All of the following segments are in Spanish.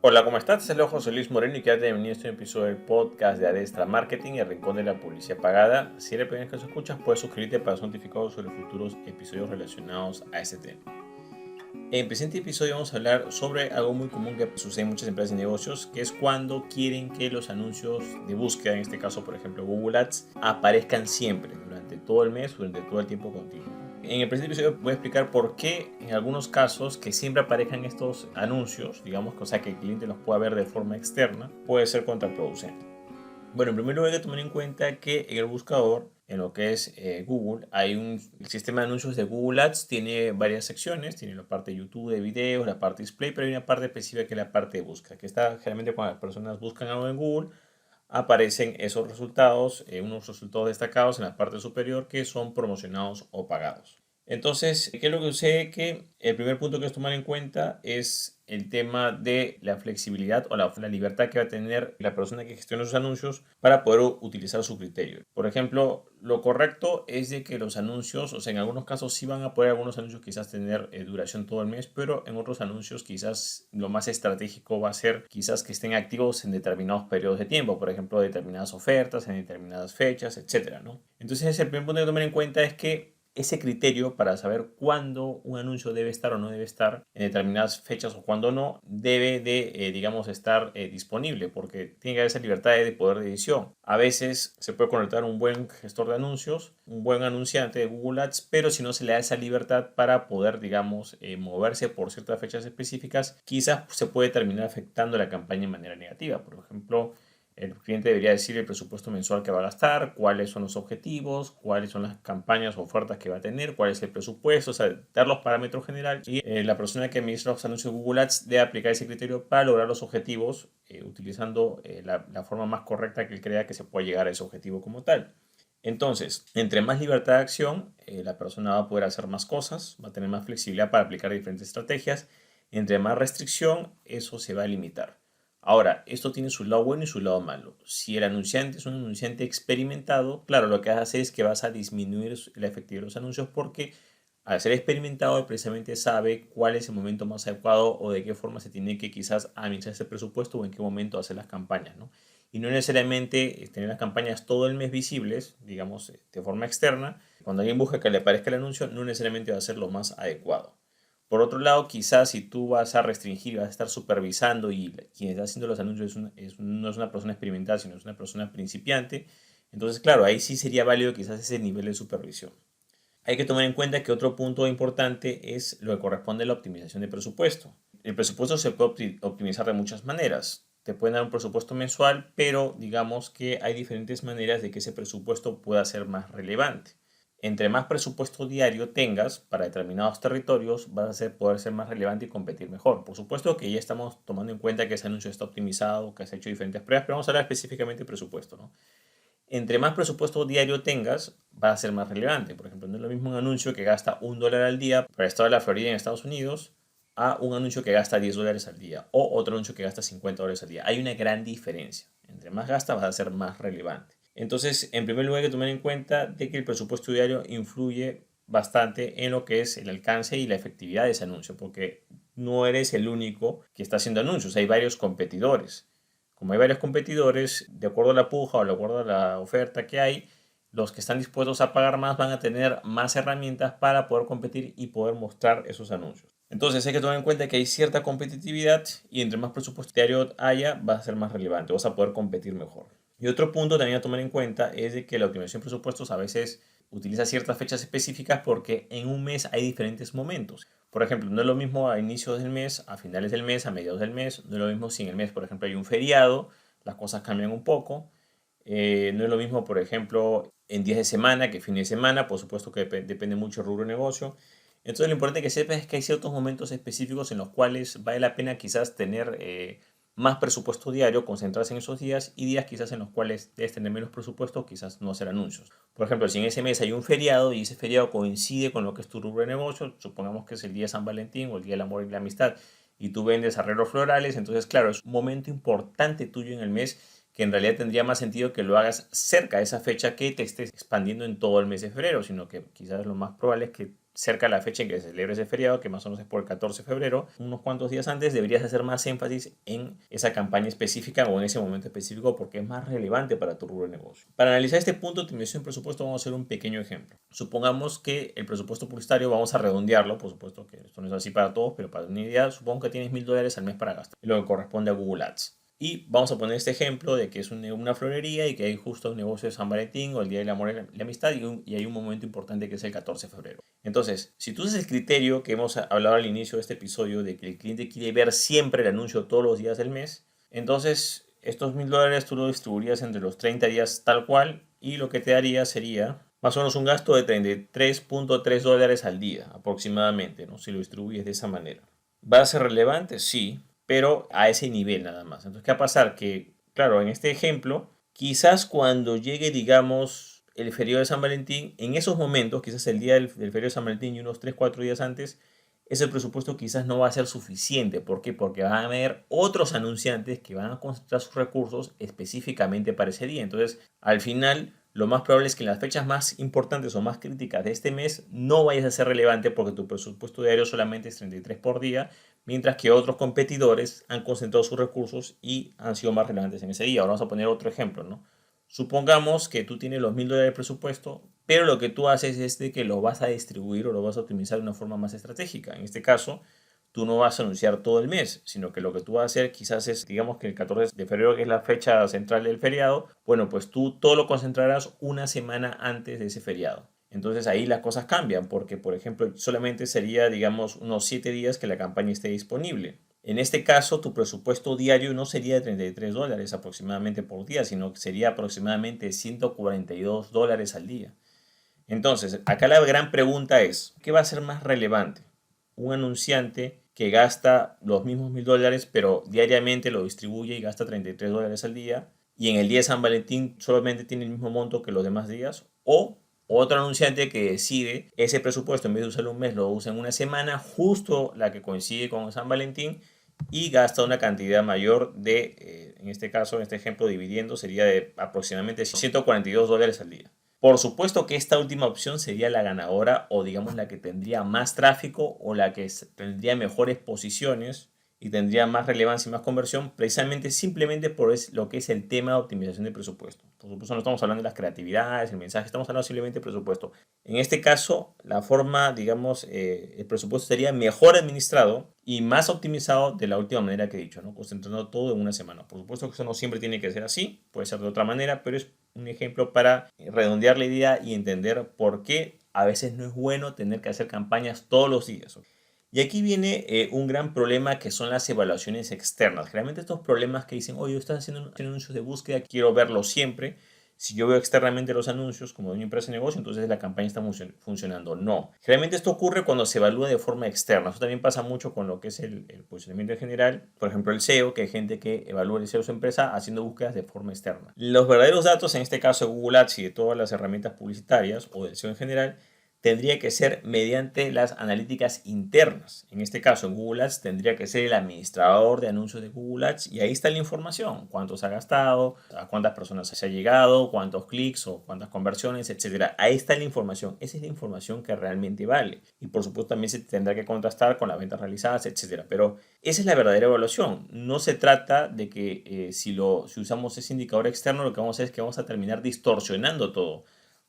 Hola, ¿cómo estás? Te saludo José Luis Moreno y quédate bienvenido a este episodio del podcast de Adestra Marketing, el rincón de la publicidad pagada. Si eres la primera vez que nos escuchas, puedes suscribirte para ser notificado sobre futuros episodios relacionados a este tema. En el presente episodio vamos a hablar sobre algo muy común que sucede en muchas empresas y negocios, que es cuando quieren que los anuncios de búsqueda, en este caso por ejemplo Google Ads, aparezcan siempre, durante todo el mes, durante todo el tiempo continuo. En el presente episodio voy a explicar por qué en algunos casos que siempre aparezcan estos anuncios, digamos, o sea que el cliente los pueda ver de forma externa, puede ser contraproducente. Bueno, en primer lugar hay que tomar en cuenta que en el buscador, en lo que es Google, el sistema de anuncios de Google Ads tiene varias secciones, tiene la parte de YouTube, de videos, la parte display, pero hay una parte específica que es la parte de búsqueda, que está generalmente cuando las personas buscan algo en Google, aparecen esos resultados, unos resultados destacados en la parte superior que son promocionados o pagados. Entonces, ¿qué es lo que sucede? Que el primer punto que es tomar en cuenta es el tema de la flexibilidad o la libertad que va a tener la persona que gestiona sus anuncios para poder utilizar su criterio. Por ejemplo, lo correcto es de que los anuncios, o sea, en algunos casos sí van a poder algunos anuncios quizás tener duración todo el mes, pero en otros anuncios quizás lo más estratégico va a ser quizás que estén activos en determinados periodos de tiempo, por ejemplo, determinadas ofertas, en determinadas fechas, etcétera, ¿no? Entonces, el primer punto que tomar en cuenta es que ese criterio para saber cuándo un anuncio debe estar o no debe estar en determinadas fechas o cuándo no, debe de, digamos, estar disponible porque tiene que haber esa libertad de poder de edición. A veces se puede contratar un buen gestor de anuncios, un buen anunciante de Google Ads, pero si no se le da esa libertad para poder, digamos, moverse por ciertas fechas específicas, quizás se puede terminar afectando la campaña de manera negativa. Por ejemplo, el cliente debería decir el presupuesto mensual que va a gastar, cuáles son los objetivos, cuáles son las campañas o ofertas que va a tener, cuál es el presupuesto, o sea, dar los parámetros generales y la persona que administra los anuncios de Google Ads debe aplicar ese criterio para lograr los objetivos utilizando la forma más correcta que él crea que se puede llegar a ese objetivo como tal. Entonces, entre más libertad de acción, la persona va a poder hacer más cosas, va a tener más flexibilidad para aplicar diferentes estrategias. Entre más restricción, eso se va a limitar. Ahora, esto tiene su lado bueno y su lado malo. Si el anunciante es un anunciante experimentado, claro, lo que vas a hacer es que vas a disminuir la efectividad de los anuncios porque al ser experimentado, él precisamente sabe cuál es el momento más adecuado o de qué forma se tiene que quizás administrar ese presupuesto o en qué momento hacer las campañas, ¿no? Y no necesariamente tener las campañas todo el mes visibles, digamos, de forma externa. Cuando alguien busca que le aparezca el anuncio, no necesariamente va a ser lo más adecuado. Por otro lado, quizás si tú vas a restringir, vas a estar supervisando y quien está haciendo los anuncios no es una persona experimentada, sino es una persona principiante, entonces claro, ahí sí sería válido quizás ese nivel de supervisión. Hay que tomar en cuenta que otro punto importante es lo que corresponde a la optimización de presupuesto. El presupuesto se puede optimizar de muchas maneras. Te pueden dar un presupuesto mensual, pero digamos que hay diferentes maneras de que ese presupuesto pueda ser más relevante. Entre más presupuesto diario tengas para determinados territorios, vas a poder ser más relevante y competir mejor. Por supuesto que ya estamos tomando en cuenta que ese anuncio está optimizado, que has hecho diferentes pruebas, pero vamos a hablar específicamente de presupuesto, ¿no? Entre más presupuesto diario tengas, va a ser más relevante. Por ejemplo, no es lo mismo un anuncio que gasta $1 al día para el estado de la Florida en Estados Unidos a un anuncio que gasta $10 al día o otro anuncio que gasta $50 al día. Hay una gran diferencia. Entre más gasta, va a ser más relevante. Entonces, en primer lugar, hay que tomar en cuenta de que el presupuesto diario influye bastante en lo que es el alcance y la efectividad de ese anuncio, porque no eres el único que está haciendo anuncios, hay varios competidores. Como hay varios competidores, de acuerdo a la puja o de acuerdo a la oferta que hay, los que están dispuestos a pagar más van a tener más herramientas para poder competir y poder mostrar esos anuncios. Entonces hay que tomar en cuenta que hay cierta competitividad y entre más presupuesto diario haya, va a ser más relevante, vas a poder competir mejor. Y otro punto también a tomar en cuenta es de que la optimización de presupuestos a veces utiliza ciertas fechas específicas porque en un mes hay diferentes momentos. Por ejemplo, no es lo mismo a inicios del mes, a finales del mes, a mediados del mes. No es lo mismo si en el mes, por ejemplo, hay un feriado, las cosas cambian un poco. No es lo mismo, por ejemplo, en días de semana que fin de semana. Por supuesto que depende mucho del rubro de negocio. Entonces, lo importante que sepas es que hay ciertos momentos específicos en los cuales vale la pena quizás tener más presupuesto diario, concentrarse en esos días y días quizás en los cuales debes tener menos presupuesto, quizás no hacer anuncios. Por ejemplo, si en ese mes hay un feriado y ese feriado coincide con lo que es tu rubro de negocio, supongamos que es el día de San Valentín o el día del amor y la amistad, y tú vendes arreglos florales, entonces claro, es un momento importante tuyo en el mes que en realidad tendría más sentido que lo hagas cerca de esa fecha que te estés expandiendo en todo el mes de febrero, sino que quizás lo más probable es que cerca de la fecha en que se celebra ese feriado, que más o menos es por el 14 de febrero, unos cuantos días antes, deberías hacer más énfasis en esa campaña específica o en ese momento específico porque es más relevante para tu rubro de negocio. Para analizar este punto de optimización de presupuesto vamos a hacer un pequeño ejemplo. Supongamos que el presupuesto publicitario, vamos a redondearlo, por supuesto que esto no es así para todos, pero para una idea, supongo que tienes $1000 al mes para gastar, lo que corresponde a Google Ads. Y vamos a poner este ejemplo de que es una florería y que hay justo un negocio de San Valentín o el Día del Amor y la Amistad y hay un momento importante que es el 14 de febrero. Entonces, si tú usas el criterio que hemos hablado al inicio de este episodio de que el cliente quiere ver siempre el anuncio todos los días del mes, entonces estos $1000 tú lo distribuirías entre los 30 días tal cual y lo que te daría sería más o menos un gasto de $33.3 al día aproximadamente, ¿no? Si lo distribuyes de esa manera. ¿Va a ser relevante? Sí, pero a ese nivel nada más. Entonces, ¿qué va a pasar? Que, claro, en este ejemplo, quizás cuando llegue, digamos, el feriado de San Valentín, en esos momentos, quizás el día del feriado de San Valentín y unos 3-4 días antes, ese presupuesto quizás no va a ser suficiente. ¿Por qué? Porque van a haber otros anunciantes que van a concentrar sus recursos específicamente para ese día. Entonces, al final, lo más probable es que en las fechas más importantes o más críticas de este mes no vayas a ser relevante porque tu presupuesto diario solamente es 33 por día, mientras que otros competidores han concentrado sus recursos y han sido más relevantes en ese día. Ahora vamos a poner otro ejemplo, ¿no? Supongamos que tú tienes los $1000 de presupuesto, pero lo que tú haces es de que lo vas a distribuir o lo vas a optimizar de una forma más estratégica. En este caso, tú no vas a anunciar todo el mes, sino que lo que tú vas a hacer quizás es, digamos que el 14 de febrero, que es la fecha central del feriado, bueno, pues tú todo lo concentrarás una semana antes de ese feriado. Entonces ahí las cosas cambian porque, por ejemplo, solamente sería, digamos, unos 7 días que la campaña esté disponible. En este caso, tu presupuesto diario no sería de $33 aproximadamente por día, sino que sería aproximadamente $142 al día. Entonces, acá la gran pregunta es, ¿qué va a ser más relevante? Un anunciante que gasta los mismos $1000, pero diariamente lo distribuye y gasta $33 al día, y en el día de San Valentín solamente tiene el mismo monto que los demás días, o otro anunciante que decide ese presupuesto, en vez de usarlo un mes, lo usa en una semana, justo la que coincide con San Valentín, y gasta una cantidad mayor de, en este caso, en este ejemplo, dividiendo, sería de aproximadamente $142 al día. Por supuesto que esta última opción sería la ganadora o digamos la que tendría más tráfico o la que tendría mejores posiciones y tendría más relevancia y más conversión precisamente simplemente por lo que es el tema de optimización de presupuesto. Por supuesto no estamos hablando de las creatividades, el mensaje, estamos hablando simplemente de presupuesto. En este caso, la forma, digamos, el presupuesto sería mejor administrado y más optimizado de la última manera que he dicho, ¿no? Concentrando todo en una semana. Por supuesto que eso no siempre tiene que ser así, puede ser de otra manera, pero es un ejemplo para redondear la idea y entender por qué a veces no es bueno tener que hacer campañas todos los días. Y aquí viene un gran problema que son las evaluaciones externas. Generalmente estos problemas que dicen, oye, estás haciendo anuncios de búsqueda, quiero verlos siempre. Si yo veo externamente los anuncios como de una empresa de negocio, entonces la campaña está funcionando. No. Generalmente esto ocurre cuando se evalúa de forma externa. Eso también pasa mucho con lo que es el posicionamiento en general. Por ejemplo, el SEO, que hay gente que evalúa el SEO de su empresa haciendo búsquedas de forma externa. Los verdaderos datos, en este caso de Google Ads y de todas las herramientas publicitarias o del SEO en general, tendría que ser mediante las analíticas internas. En este caso, en Google Ads tendría que ser el administrador de anuncios de Google Ads y ahí está la información. Cuántos ha gastado, a cuántas personas se ha llegado, cuántos clics o cuántas conversiones, etc. Ahí está la información. Esa es la información que realmente vale. Y por supuesto también se tendrá que contrastar con las ventas realizadas, etc. Pero esa es la verdadera evaluación. No se trata de que si usamos ese indicador externo, lo que vamos a hacer es que vamos a terminar distorsionando todo.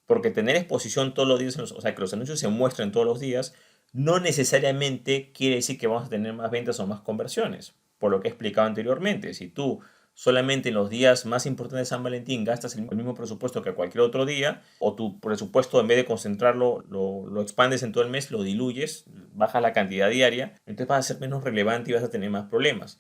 Porque tener exposición todos los días, o sea, que los anuncios se muestren todos los días, no necesariamente quiere decir que vamos a tener más ventas o más conversiones. Por lo que he explicado anteriormente, si tú solamente en los días más importantes de San Valentín gastas el mismo presupuesto que cualquier otro día, o tu presupuesto en vez de concentrarlo, lo expandes en todo el mes, lo diluyes, bajas la cantidad diaria, entonces vas a ser menos relevante y vas a tener más problemas.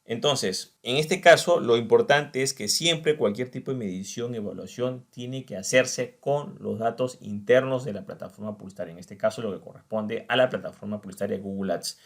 Entonces, en este caso, lo importante es que siempre cualquier tipo de medición, evaluación, tiene que hacerse con los datos internos de la plataforma publicitaria. En este caso, lo que corresponde a la plataforma publicitaria de Google Ads.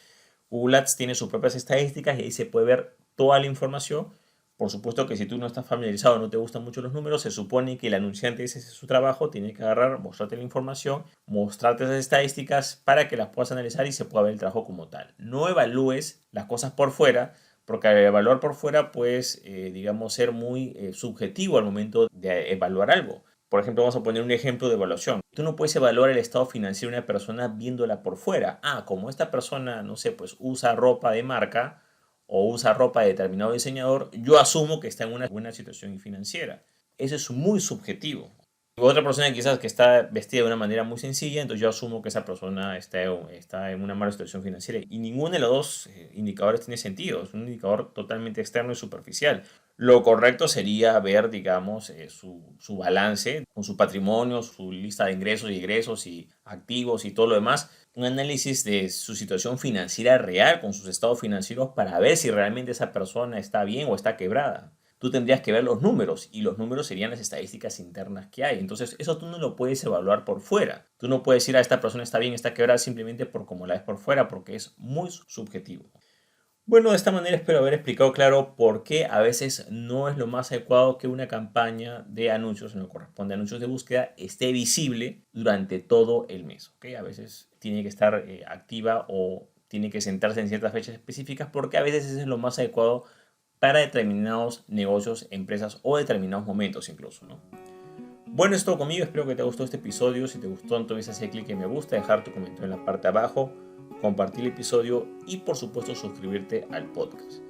Google Ads tiene sus propias estadísticas y ahí se puede ver toda la información. Por supuesto que si tú no estás familiarizado, no te gustan mucho los números, se supone que el anunciante, ese es su trabajo, tiene que agarrar, mostrarte la información, mostrarte esas estadísticas para que las puedas analizar y se pueda ver el trabajo como tal. No evalúes las cosas por fuera, porque al evaluar por fuera puedes, digamos, ser muy subjetivo al momento de evaluar algo. Por ejemplo, vamos a poner un ejemplo de evaluación. Tú no puedes evaluar el estado financiero de una persona viéndola por fuera. Como esta persona, no sé, pues usa ropa de marca o usa ropa de determinado diseñador, yo asumo que está en una buena situación financiera. Eso es muy subjetivo. Otra persona quizás que está vestida de una manera muy sencilla, entonces yo asumo que esa persona está en una mala situación financiera. Y ninguno de los dos indicadores tiene sentido. Es un indicador totalmente externo y superficial. Lo correcto sería ver, digamos, su balance con su patrimonio, su lista de ingresos y egresos y activos y todo lo demás. Un análisis de su situación financiera real con sus estados financieros para ver si realmente esa persona está bien o está quebrada. Tú tendrías que ver los números y los números serían las estadísticas internas que hay. Entonces, eso tú no lo puedes evaluar por fuera. Tú no puedes decir a esta persona está bien, está quebrada simplemente por cómo la ves por fuera, porque es muy subjetivo. Bueno, de esta manera espero haber explicado claro por qué a veces no es lo más adecuado que una campaña de anuncios, en lo que corresponde a anuncios de búsqueda, esté visible durante todo el mes. ¿Okay? A veces tiene que estar activa o tiene que sentarse en ciertas fechas específicas porque a veces es lo más adecuado para determinados negocios, empresas o determinados momentos incluso, ¿no? Bueno, es todo conmigo. Espero que te gustó este episodio. Si te gustó, entonces haz clic en me gusta, dejar tu comentario en la parte de abajo, compartir el episodio y por supuesto suscribirte al podcast.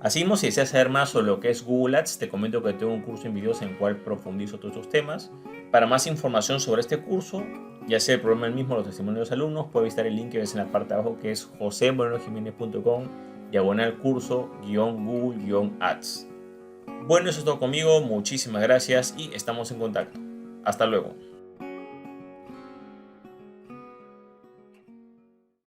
Asimismo, si deseas saber más sobre lo que es Google Ads, te comento que tengo un curso en videos en el cual profundizo todos estos temas. Para más información sobre este curso, ya sea el programa el mismo o los testimonios de los alumnos, puedes visitar el link que ves en la parte de abajo que es josemorenojimenez.com/curso-Google-Ads. Bueno, eso es todo conmigo. Muchísimas gracias y estamos en contacto. Hasta luego.